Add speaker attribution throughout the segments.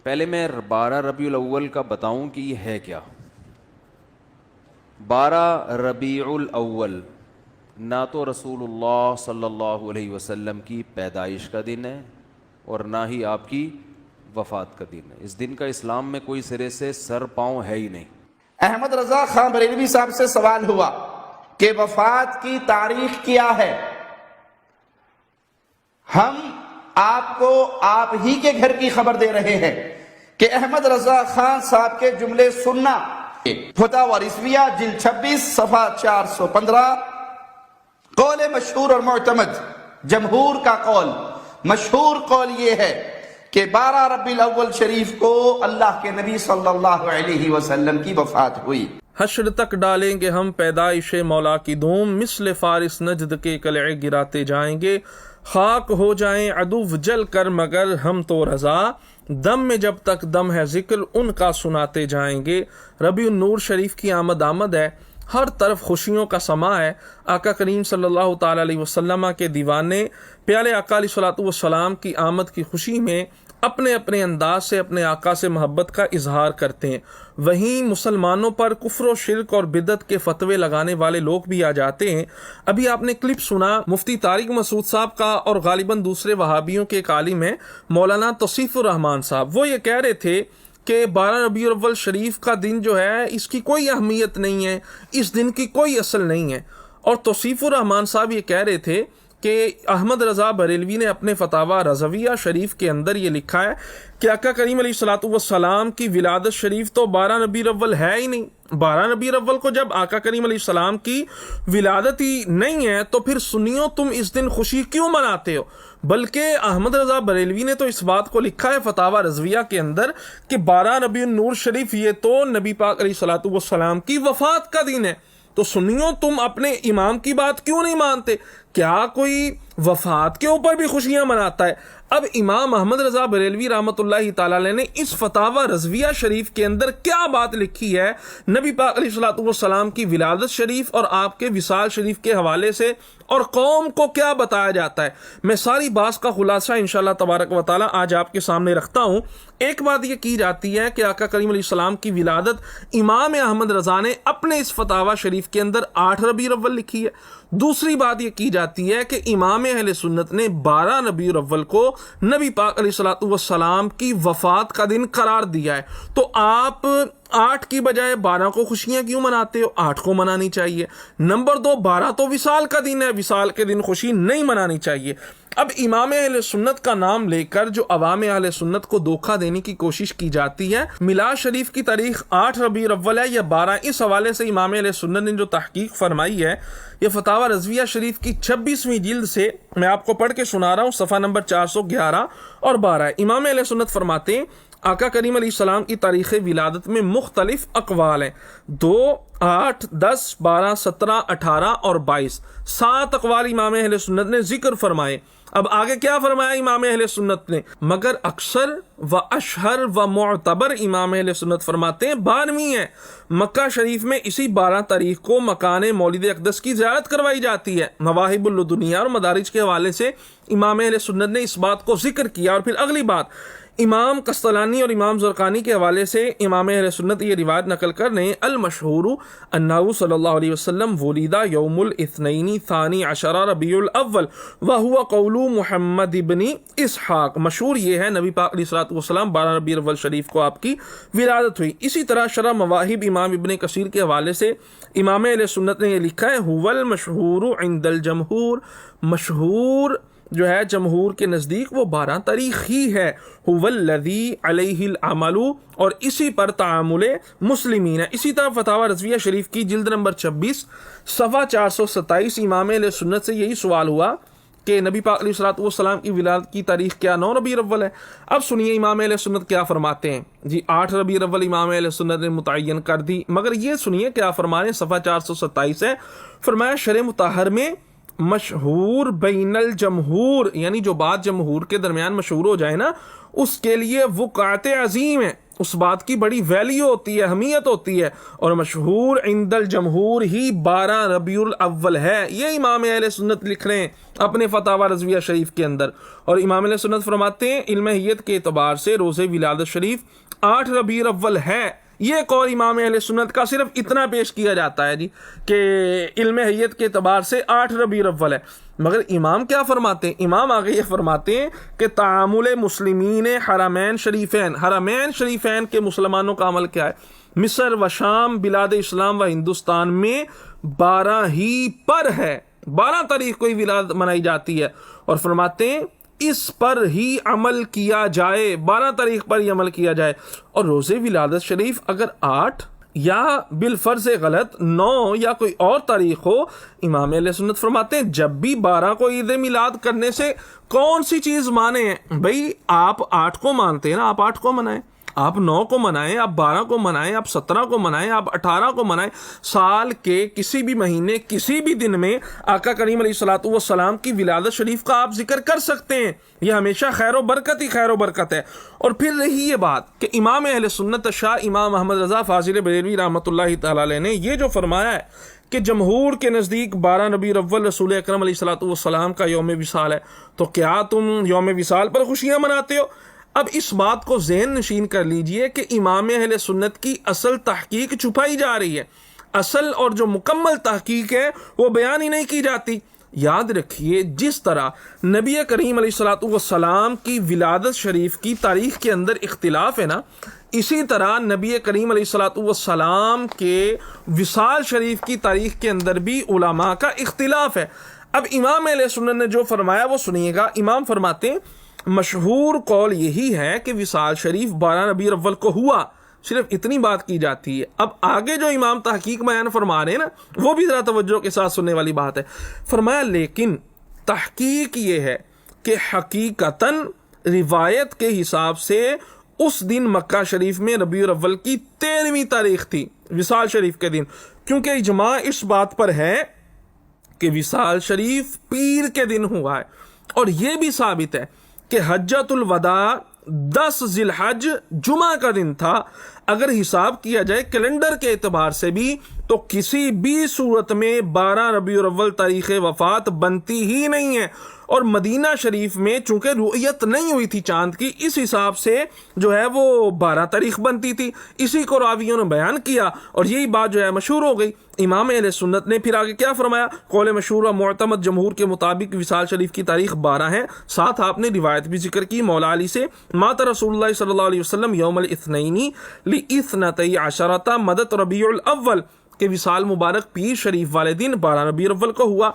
Speaker 1: پہلے میں 12 ربیع الاول کا بتاؤں کہ یہ ہے کیا۔ 12 ربیع الاول نہ تو رسول اللہ صلی اللہ علیہ وسلم کی پیدائش کا دن ہے اور نہ ہی آپ کی وفات کا دن ہے۔ اس دن کا اسلام میں کوئی سرے سے سر پاؤں ہے ہی نہیں۔
Speaker 2: احمد رضا خان بریلوی صاحب سے سوال ہوا کہ وفات کی تاریخ کیا ہے؟ ہم آپ کو آپ ہی کے گھر کی خبر دے رہے ہیں کہ احمد رضا خان صاحب کے جملے سننا۔ فتاوی رضویہ جلد 26 صفحہ 415، قول مشہور اور معتمد، جمہور کا قول، مشہور قول یہ ہے کہ 12 ربیع الاول شریف کو اللہ کے نبی صلی اللہ علیہ وسلم کی وفات ہوئی۔
Speaker 3: حشر تک ڈالیں گے ہم پیدائش مولا کی دھوم، مثل فارس نجد کے قلعے گراتے جائیں گے، خاک ہو جائیں عدو جل کر مگر ہم تو رضا، دم میں جب تک دم ہے ذکر ان کا سناتے جائیں گے۔ ربیع النور شریف کی آمد ہے، ہر طرف خوشیوں کا سما ہے۔ آقا کریم صلی اللہ تعالی علیہ وسلم کے دیوانے پیارے آقا علیہ الصلوۃ والسلام کی آمد کی خوشی میں اپنے اپنے انداز سے اپنے آقا سے محبت کا اظہار کرتے ہیں۔ وہیں مسلمانوں پر کفر و شرک اور بدعت کے فتوے لگانے والے لوگ بھی آ جاتے ہیں۔ ابھی آپ نے کلپ سنا مفتی طارق مسعود صاحب کا، اور غالباً دوسرے وہابیوں کے ایک عالم ہیں مولانا توصیف الرحمان صاحب، وہ یہ کہہ رہے تھے کہ 12 ربیع الاول شریف کا دن جو ہے اس کی کوئی اہمیت نہیں ہے، اس دن کی کوئی اصل نہیں ہے۔ اور توصیف الرحمان صاحب یہ کہہ رہے تھے کہ احمد رضا بریلوی نے اپنے فتاوی رضویہ شریف کے اندر یہ لکھا ہے کہ آقا کریم علیہ الصلوۃ والسلام کی ولادت شریف تو 12 ربیع الاول ہے ہی نہیں۔ 12 ربیع الاول کو جب آقا کریم علیہ السلام کی ولادت ہی نہیں ہے تو پھر سنیوں تم اس دن خوشی کیوں مناتے ہو؟ بلکہ احمد رضا بریلوی نے تو اس بات کو لکھا ہے فتاوی رضویہ کے اندر کہ 12 ربیع النور شریف یہ تو نبی پاک علیہ الصلوۃ والسلام کی وفات کا دن ہے۔ تو سنیوں تم اپنے امام کی بات کیوں نہیں مانتے؟ کیا کوئی وفات کے اوپر بھی خوشیاں مناتا ہے؟ اب امام احمد رضا بریلوی رحمۃ اللہ تعالی علیہ نے اس فتاوی رضویہ شریف کے اندر کیا بات لکھی ہے نبی پاک علیہ الصلوۃ والسلام کی ولادت شریف اور آپ کے وصال شریف کے حوالے سے، اور قوم کو کیا بتایا جاتا ہے، میں ساری بات کا خلاصہ انشاءاللہ تبارک و تعالی آج آپ کے سامنے رکھتا ہوں۔ ایک بات یہ کی جاتی ہے کہ آقا کریم علیہ السلام کی ولادت امام احمد رضا نے اپنے اس فتاوی شریف کے اندر 8 ربیع الاول لکھی ہے۔ دوسری بات یہ کی جاتی ہے کہ امام اہل سنت نے 12 ربیع الاول کو نبی پاک علیہ الصلوۃ والسلام کی وفات کا دن قرار دیا ہے۔ تو آپ 8 کی بجائے 12 کو خوشیاں کیوں مناتے ہو؟ 8 کو منانی چاہیے۔ نمبر 2، 12 تو وصال کا دن ہے، وصال کے دن خوشی نہیں منانی چاہیے۔ اب امام اہل سنت کا نام لے کر جو عوام اہل سنت کو دھوکہ دینے کی کوشش کی جاتی ہے، میلاد شریف کی تاریخ 8 ربیع الاول ہے یا 12، اس حوالے سے امام اہل سنت نے جو تحقیق فرمائی ہے یہ فتاوی رضویہ شریف کی 26ویں جلد سے میں آپ کو پڑھ کے سنا رہا ہوں، صفحہ نمبر 411 اور 12۔ امام اہل سنت فرماتے ہیں آقا کریم علیہ السلام کی تاریخ ولادت میں مختلف اقوال ہیں، 2، 8، 10، 12، 17، 18 اور 22، 7 اقوال امام اہل سنت نے ذکر فرمائے۔ اب آگے کیا فرمایا امام اہل سنت نے؟ مگر اکثر و اشہر و معتبر امام اہل سنت فرماتے ہیں 12ویں ہے۔ مکہ شریف میں اسی 12 تاریخ کو مکان مولد اقدس کی زیارت کروائی جاتی ہے۔ مواہب اللدنیہ اور مدارج کے حوالے سے امام اہل سنت نے اس بات کو ذکر کیا۔ اور پھر اگلی بات، امام قسطلانی اور امام زرقانی کے حوالے سے امام اہل سنت یہ روایت نقل کر رہے ہیں، المشہور انہ صلی اللہ علیہ وسلم ولیدہ یوم الاثنین ثانی عشر ربیع الاول وہو قول محمد ابن اسحاق۔ مشہور یہ ہے نبی پاک علیہ الصلوۃ والسلام 12 ربیع الاول شریف کو آپ کی ولادت ہوئی۔ اسی طرح شرح مواہب امام ابن کثیر کے حوالے سے امام اہل سنت نے یہ لکھا ہے، هو المشہور عند الجمہور، مشہور جو ہے جمہور کے نزدیک وہ 12 تاریخ ہی ہے، هو الذی علیہ العمل، اور اسی پر تعامل مسلمین ہے۔ اسی طرح فتاوی رضویہ شریف کی جلد نمبر 26 صفحہ 427 امام اہل سنت سے یہی سوال ہوا کہ نبی پاک علیہ الصلوۃ والسلام کی ولادت کی تاریخ کیا 9 ربیع الاول ہے؟ اب سنیے امام اہل سنت کیا فرماتے ہیں۔ جی 8 ربیع الاول امام اہل سنت نے متعین کر دی، مگر یہ سنیے کیا فرما رہے ہیں، صفحہ 427 ہے، فرمایا شرح مطہر میں مشہور بین الجمہور، یعنی جو بات جمہور کے درمیان مشہور ہو جائے نا اس کے لیے وقعت عظیم ہے، اس بات کی بڑی ویلیو ہوتی ہے، اہمیت ہوتی ہے، اور مشہور عند الجمہور ہی 12 ربیع الاول ہے۔ یہ امام اہل سنت لکھ رہے ہیں اپنے فتاوی رضویہ شریف کے اندر، اور امام اہل سنت فرماتے ہیں علم حیت کے اعتبار سے روز ولادت شریف 8 ربیع الاول ہے۔ یہ قول امام اہل سنت کا صرف اتنا پیش کیا جاتا ہے جی کہ علم حیت کے اعتبار سے 8 ربیع الاول ہے، مگر امام کیا فرماتے ہیں؟ امام آگے یہ فرماتے ہیں کہ تعامل مسلمین حرمین شریفین کے مسلمانوں کا عمل کیا ہے؟ مصر و شام، بلاد اسلام و ہندوستان میں 12 ہی پر ہے، 12 تاریخ کو ہی ولادت منائی جاتی ہے، اور فرماتے ہیں اس پر ہی عمل کیا جائے، 12 تاریخ پر ہی عمل کیا جائے۔ اور روزے ولادت شریف اگر 8 یا بالفرض غلط 9 یا کوئی اور تاریخ ہو، امام اہل سنت فرماتے ہیں جب بھی 12 کو عید میلاد کرنے سے کون سی چیز مانے ہیں؟ بھئی آپ 8 کو مانتے ہیں نا، آپ 8 کو منائیں، آپ 9 کو منائیں، آپ 12 کو منائیں، آپ 17 کو منائیں، آپ 18 کو منائیں، سال کے کسی بھی مہینے کسی بھی دن میں آقا کریم علیہ الصلوۃ والسلام کی ولادت شریف کا آپ ذکر کر سکتے ہیں، یہ ہمیشہ خیر و برکت ہی خیر و برکت ہے۔ اور پھر رہی یہ بات کہ امام اہل سنت شاہ امام محمد رضا فاضل بریلوی رحمۃ اللہ تعالی علیہ نے یہ جو فرمایا ہے کہ جمہور کے نزدیک 12 ربیع الاول رسول اکرم علیہ الصلوۃ والسلام کا یوم وصال ہے، تو کیا تم یوم وصال پر خوشیاں مناتے ہو؟ اب اس بات کو ذہن نشین کر لیجئے کہ امام اہل سنت کی اصل تحقیق چھپائی جا رہی ہے، اصل اور جو مکمل تحقیق ہے وہ بیان ہی نہیں کی جاتی۔ یاد رکھیے جس طرح نبی کریم علیہ الصلوۃ والسلام کی ولادت شریف کی تاریخ کے اندر اختلاف ہے نا، اسی طرح نبی کریم علیہ الصلوۃ والسلام کے وصال شریف کی تاریخ کے اندر بھی علماء کا اختلاف ہے۔ اب امام اہل سنت نے جو فرمایا وہ سنیے گا۔ امام فرماتے ہیں مشہور قول یہی ہے کہ وصال شریف 12 ربیع الاول کو ہوا، صرف اتنی بات کی جاتی ہے۔ اب آگے جو امام تحقیق بیان فرما رہے ہیں نا وہ بھی ذرا توجہ کے ساتھ سننے والی بات ہے۔ فرمایا لیکن تحقیق یہ ہے کہ حقیقتاً روایت کے حساب سے اس دن مکہ شریف میں ربیع الاول کی 13ویں تاریخ تھی، وصال شریف کے دن، کیونکہ اجماع اس بات پر ہے کہ وصال شریف پیر کے دن ہوا ہے، اور یہ بھی ثابت ہے کہ حجۃ الوداع 10 ذی الحج جمعہ کا دن تھا۔ اگر حساب کیا جائے کیلنڈر کے اعتبار سے بھی تو کسی بھی صورت میں 12 ربیع الاول تاریخ وفات بنتی ہی نہیں ہے، اور مدینہ شریف میں چونکہ رؤیت نہیں ہوئی تھی چاند کی، اس حساب سے جو ہے وہ 12 تاریخ بنتی تھی۔ اسی کو راویوں نے بیان کیا اور یہی بات جو ہے مشہور ہو گئی۔ امام اہل سنت نے پھر آگے کیا فرمایا؟ قول مشہور و معتمد جمہور کے مطابق وصال شریف کی تاریخ 12 ہے، ساتھ آپ نے روایت بھی ذکر کی مولا علی سے، مات رسول اللہ صلی اللہ علیہ وسلم یوم الاثنین لاثنتی عشرۃ مدت ربیع الاول، کہ وصال مبارک پیر شریف والے دن 12 ربیع الاول کو ہوا۔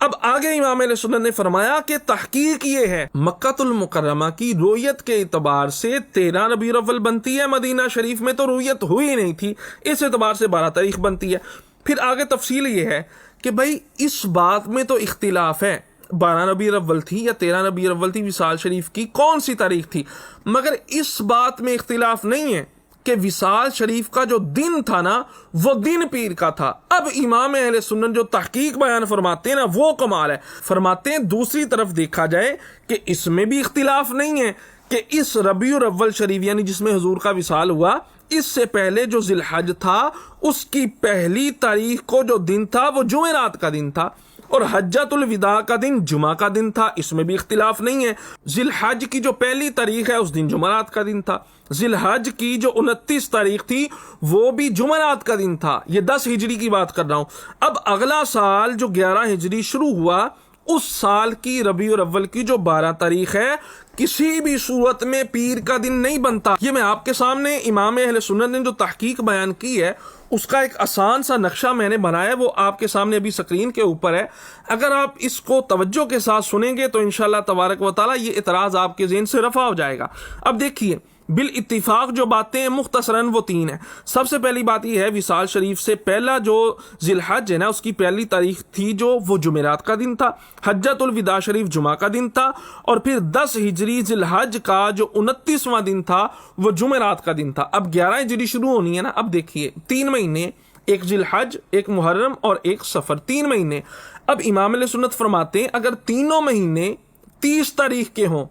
Speaker 3: اب آگے امام اہل سنت نے فرمایا کہ تحقیق یہ ہے مکہ المکرمہ کی رویت کے اعتبار سے 13 ربیع الاول بنتی ہے، مدینہ شریف میں تو رویت ہوئی نہیں تھی، اس اعتبار سے 12 تاریخ بنتی ہے۔ پھر آگے تفصیل یہ ہے کہ بھائی اس بات میں تو اختلاف ہے 12 ربیع الاول تھی یا 13 ربیع الاول تھی وصال شریف کی، کون سی تاریخ تھی، مگر اس بات میں اختلاف نہیں ہے کہ وصال شریف کا جو دن تھا نا وہ دن پیر کا تھا۔ اب امام اہل سنت جو تحقیق بیان فرماتے ہیں نا وہ کمال ہے۔ فرماتے ہیں دوسری طرف دیکھا جائے کہ اس میں بھی اختلاف نہیں ہے کہ اس ربیع الاول شریف یعنی جس میں حضور کا وصال ہوا، اس سے پہلے جو ذی الحج تھا اس کی پہلی تاریخ کو جو دن تھا وہ جمعرات کا دن تھا، اور حجۃ الوداع کا دن جمعہ کا دن تھا، اس میں بھی اختلاف نہیں ہے۔ ذی الحج کی جو پہلی تاریخ ہے اس دن جمعرات کا دن تھا، ذی الحج کی جو 29 تاریخ تھی وہ بھی جمعرات کا دن تھا۔ یہ 10 ہجری کی بات کر رہا ہوں۔ اب اگلا سال جو 11 ہجری شروع ہوا، اس سال کی ربیع الاول کی جو 12 تاریخ ہے کسی بھی صورت میں پیر کا دن نہیں بنتا۔ یہ میں آپ کے سامنے امام اہل سنت نے جو تحقیق بیان کی ہے اس کا ایک آسان سا نقشہ میں نے بنایا، وہ آپ کے سامنے ابھی سکرین کے اوپر ہے۔ اگر آپ اس کو توجہ کے ساتھ سنیں گے تو انشاءاللہ تبارک و تعالی یہ اعتراض آپ کے ذہن سے رفع ہو جائے گا۔ اب دیکھیے بالاتفاق جو باتیں ہیں مختصراً وہ 3 ہیں۔ سب سے پہلی بات یہ ہے وصال شریف سے پہلا جو ذی الحج ہے نا اس کی پہلی تاریخ تھی جو وہ جمعرات کا دن تھا، حجۃ الوداع شریف جمعہ کا دن تھا، اور پھر 10 ہجری ذی الحج کا جو 29واں دن تھا وہ جمعرات کا دن تھا۔ اب 11 ہجری شروع ہونی ہے نا، اب دیکھیے 3 مہینے، ایک ذی الحج، ایک محرم اور ایک سفر، 3 مہینے۔ اب امام علیہ سنت فرماتے ہیں اگر تینوں مہینے 30 تاریخ کے ہوں،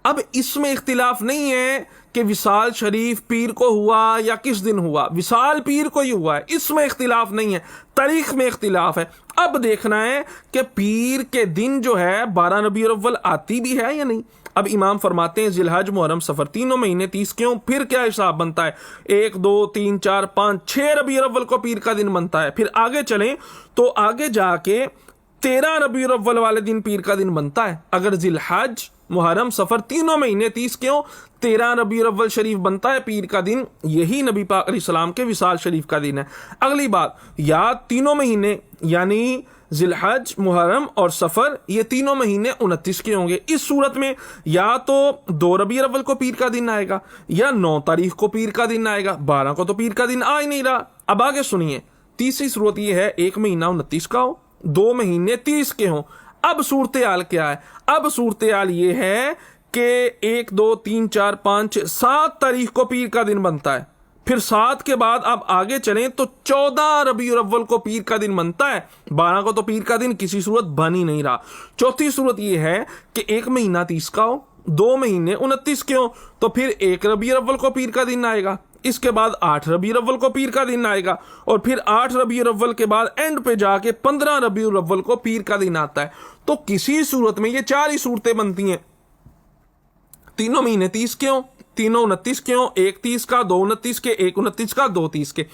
Speaker 3: اب اس میں اختلاف نہیں ہے کہ وصال شریف پیر کو ہوا یا کس دن ہوا، وصال پیر کو ہی ہوا ہے، اس میں اختلاف نہیں ہے، تاریخ میں اختلاف ہے۔ اب دیکھنا ہے کہ پیر کے دن جو ہے 12 ربیع الاول آتی بھی ہے یا نہیں۔ اب امام فرماتے ہیں ذی الحج محرم سفر تینوں مہینے 30 کیوں، پھر کیا حساب بنتا ہے؟ 1 2 3 4 5 6 ربیع الاول کو پیر کا دن بنتا ہے۔ پھر آگے چلیں تو آگے جا کے 13 ربیع الاول والے دن پیر کا دن بنتا ہے۔ اگر ذی الحج محرم سفر تینوں مہینے 30 کیوں 13 ربیع الاول شریف بنتا ہے پیر کا دن، یہی نبی پاک علیہ السلام کے وصال شریف کا دن ہے۔ اگلی بات، یا تینوں مہینے یعنی ذی الحج محرم اور سفر یہ تینوں مہینے 29 کے ہوں گے۔ اس صورت میں یا تو 2 ربیع الاول کو پیر کا دن آئے گا یا 9 تاریخ کو پیر کا دن آئے گا، 12 کو تو پیر کا دن آ ہی نہیں رہا۔ اب آگے سنیے، تیسری صورت یہ ہے 1 مہینہ 29 کا ہو، 2 مہینے 30 کے ہوں۔ اب صورتحال کیا ہے؟ اب صورتحال یہ ہے کہ 1 2 3 4 5 7 تاریخ کو پیر کا دن بنتا ہے، پھر 7 کے بعد اب آگے چلیں تو 14 ربیع الاول کو پیر کا دن بنتا ہے، 12 کو تو پیر کا دن کسی صورت بن ہی نہیں رہا۔ چوتھی صورت یہ ہے کہ 1 مہینہ 30 کا ہو، 2 مہینے 29 کے ہوں، تو پھر 1 ربیع الاول کو پیر کا دن آئے گا، اس کے بعد 8 ربیع الاول کو پیر کا دن آئے گا، اور پھر 8 ربیع الاول کے بعد اینڈ پہ جا کے 15 ربیع الاول کو پیر کا دن آتا ہے۔ تو کسی صورت میں یہ 4 ہی صورتیں بنتی ہیں، تینوں مہینے 30 کے ہوں، تینوں 29 کے ہوں، 1 30 کا، 2 29 کے، 1 29 کا، 2 30 کے۔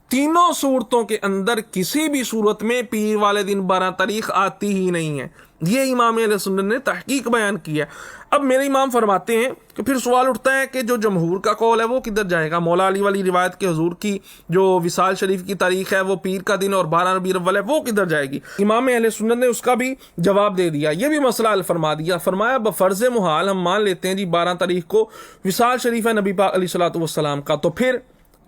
Speaker 3: تینوں صورتوں کے اندر کسی بھی صورت میں پیر والے دن 12 تاریخ آتی ہی نہیں ہے۔ یہ امام اہل سنت نے تحقیق بیان کی ہے۔ اب میرے امام فرماتے ہیں کہ پھر سوال اٹھتا ہے کہ جو جمہور کا قول ہے وہ کدھر جائے گا؟ مولا علی والی روایت کے حضور کی جو وصال شریف کی تاریخ ہے وہ پیر کا دن اور 12 ربیع الاول ہے، وہ کدھر جائے گی؟ امام اہل سنت نے اس کا بھی جواب دے دیا، یہ بھی مسئلہ حل فرما دیا۔ فرمایا بفرض محال ہم مان لیتے ہیں جی 12 تاریخ کو وصال شریف ہے نبی پاک علیہ الصلوۃ والسلام کا، تو پھر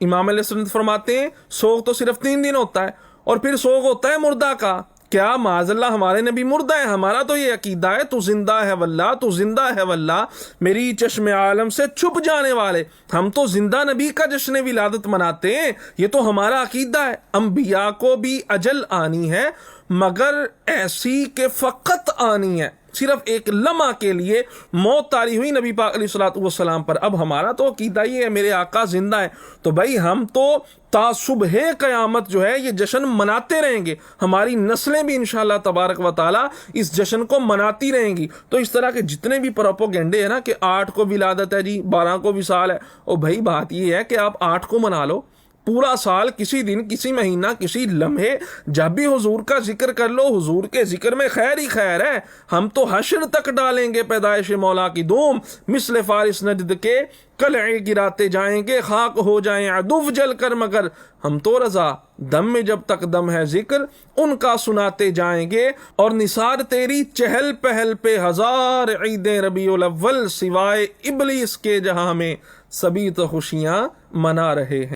Speaker 3: امام علیہ سنت فرماتے ہیں سوگ تو صرف 3 دن ہوتا ہے، اور پھر سوگ ہوتا ہے مردہ کا۔ کیا معاذ اللہ ہمارے نبی مردہ ہے؟ ہمارا تو یہ عقیدہ ہے تو زندہ ہے واللہ، تو زندہ ہے واللہ، میری چشم عالم سے چھپ جانے والے، ہم تو زندہ نبی کا جشن ولادت مناتے ہیں، یہ تو ہمارا عقیدہ ہے۔ انبیاء کو بھی اجل آنی ہے مگر ایسی کہ فقط آنی ہے، صرف ایک لمحہ کے لیے موت طاری ہوئی نبی پاک علیہ الصلوۃ والسلام پر۔ اب ہمارا تو عقیدہ یہ ہے میرے آقا زندہ ہے، تو بھائی ہم تو تا صبح قیامت جو ہے یہ جشن مناتے رہیں گے، ہماری نسلیں بھی انشاءاللہ تبارک و تعالی اس جشن کو مناتی رہیں گی۔ تو اس طرح کے جتنے بھی پروپوگنڈے ہیں نا کہ 8 کو ولادت ہے جی، 12 کو وصال ہے، اور بھائی بات یہ ہے کہ آپ 8 کو منا لو، پورا سال کسی دن، کسی مہینہ، کسی لمحے جب بھی حضور کا ذکر کر لو، حضور کے ذکر میں خیر ہی خیر ہے۔ ہم تو حشر تک ڈالیں گے پیدائش مولا کی دھوم، مثل فارس نجد کے قلعے گراتے جائیں گے، خاک ہو جائیں عدو جل کر مگر ہم تو رضا، دم میں جب تک دم ہے ذکر ان کا سناتے جائیں گے، اور نثار تیری چہل پہل پہ 1000 عیدیں ربیع الاول، سوائے ابلیس کے جہاں میں سبھی تو خوشیاں منا رہے ہیں۔